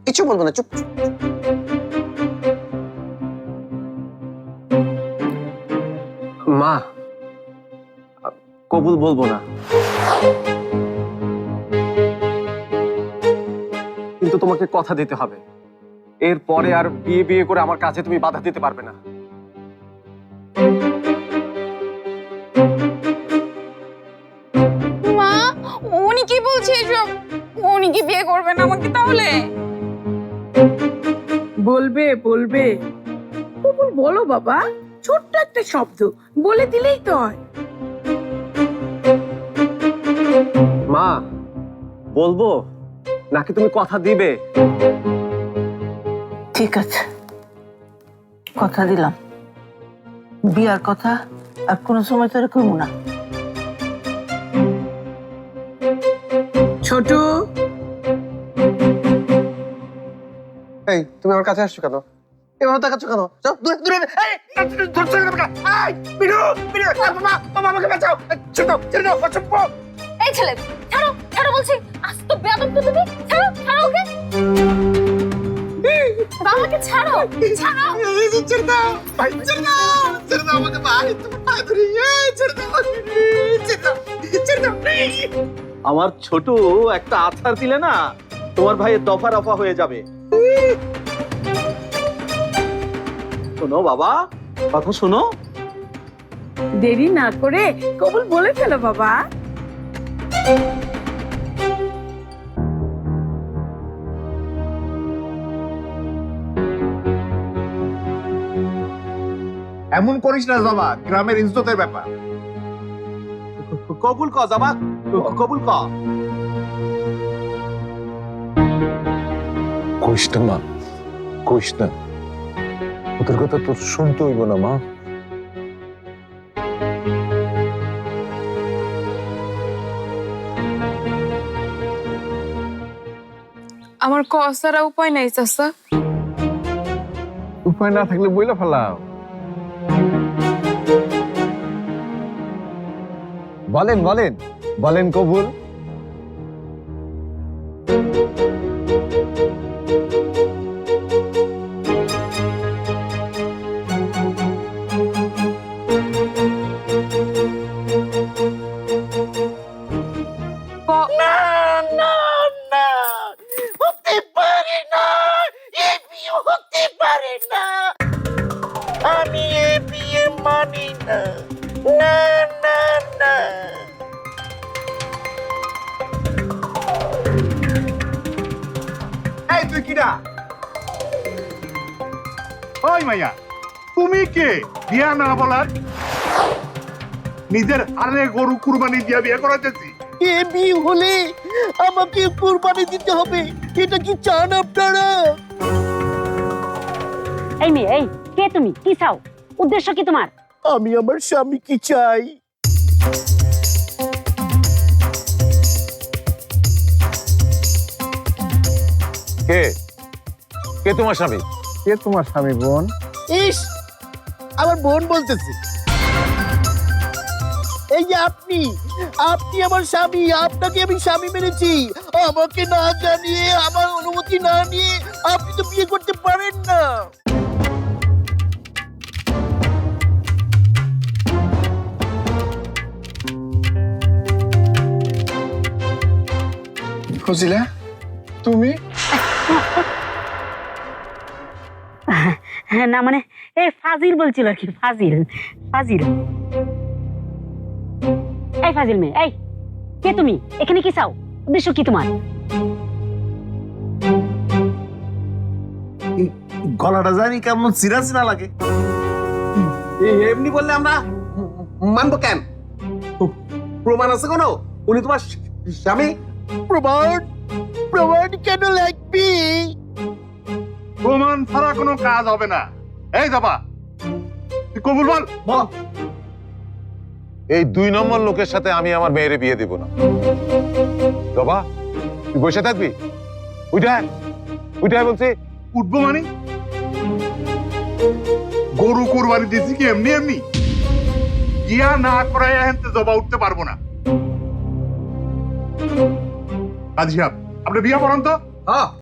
কিছু বলবো না, চুপ। মা, কবুল বলবো না, কিন্তু তোমাকে কথা দিতে হবে, এরপরে আর বিয়ে বিয়ে করে আমার কাছে তুমি বাধা দিতে পারবে না। মা, উনি কি বলছে এসব? উনি কি বিয়ে করবেন আমাকে তাহলে? বলবে বলবে, কবুল বলো বাবা, ছোট্ট একটা শব্দ বলে দিলেই তো হয়। মা, বলবো নাকি তুমি কথা দিবে? ঠিক আছে, কথা দিলাম, বিয়ার কথা আর কোনো সময় তোরে কইব না। ছোট, এই তুমি আমার কাছে আসছো কেন? এভাবে তাকাচ্ছ কেন? যাও দূরে দূরে। এই ধরছো কেন আমাকে? এই বিনু, বিনু, বাবা, বাবা আমাকে বাঁচাও। ছেড়ে দাও, ছেড়ে দাও, অসভ্য। এই ছেলে, ছাড়ো, ছাড়ো বলছি। আজ তো বেয়াদব তো তুমি। ছাড়ো, ছাড়ো ওকে। বাবাকে ছাড়ো, ছাড়ো। ছেড়ে দাও, ভাই ছেড়ে দাও, ছেড়ে দাও আমাকে ভাই, তুমি পা ধরি। ছেড়ে দাও, ছেড়ে দাও, ছেড়ে দাও। আমার ছোট একটা আছাড় দিলে না, তোমার ভাইয়ের দফা রফা হয়ে যাবে। শোনো বাবা, কথা শোনো। দেরি না করে কবুল বলে ফেলো বাবা। এমন করিস না বাবা, গ্রামের ইজ্জতের ব্যাপার। কবুল ক জামা, কবুল ক। কইস না মা, কইস না, ওদের কথা তোর শুনতে হইব না মা। আমার কসারা উপায় নাই চাচা। উপায় না থাকলে বইলা ফেলাও। বলেন বলেন বলেন কবুল। হতে পারে না, এ বিয়ে হতে পারে না, আমি এ বিয়ে মানি না, না না না। এই তুই কিরা? ওই মাইয়া, তুমি কে বিয়া না বলার? নিজের আরে গরু কুরবানি দিয়া বিয়ে করাতেছি। এ বিয়ে হলে আমাকে কুরবানি দিতে হবে, এটা কি চান আপনারা? এই মেয়ে, এই কে তুমি? কি চাও? উদ্দেশ্য কি তোমার? আমি আমার স্বামী কি চাই। কে কে তোমার স্বামী? কে তোমার স্বামী বোন? ইস, আমার বোন বলতেছে। এই যে আপনি, আপনি আমার স্বামী, আপনাকে আমি স্বামী মেনেছি। আমাকে না জানিয়ে, আমার অনুমতি না নিয়ে আপনি তো বিয়ে করতে পারেন না। ফজিলা, তুমি? হ্যাঁ, না মানে এই ফাজিল বলছিল আর কি, ফাজিল, ফাজিল। এই ফাজিল মেয়ে, এই কে তুমি? এখানে কি চাও? উদ্দেশ্য কি তোমার? গলাটা জানি কেমন চিরা চিরা লাগে। এমনি বললে আমরা মানবো কেন? প্রমাণ আছে কোনো? উনি তোমার স্বামী? প্রমাণ? প্রমাণ কেন লাগবে? প্রমাণ ছাড়া কোনো কাজ হবে না। এই যাবা, তুই কবুল বল। এই 2 নম্বর লোকের সাথে আমি আমার মেয়েরে বিয়ে দিব না। বাবা, তুই বসে থাকবি? উঠায় উঠায় বলছি। উঠবো মানে? গরু কুরবানি দিছি কি এমনি এমনি? গিয়া না করাই হেনতে জবা উঠতে পারবো না। কাজী সাহেব, আপনি বিয়া পড়ান তো হ্যাঁ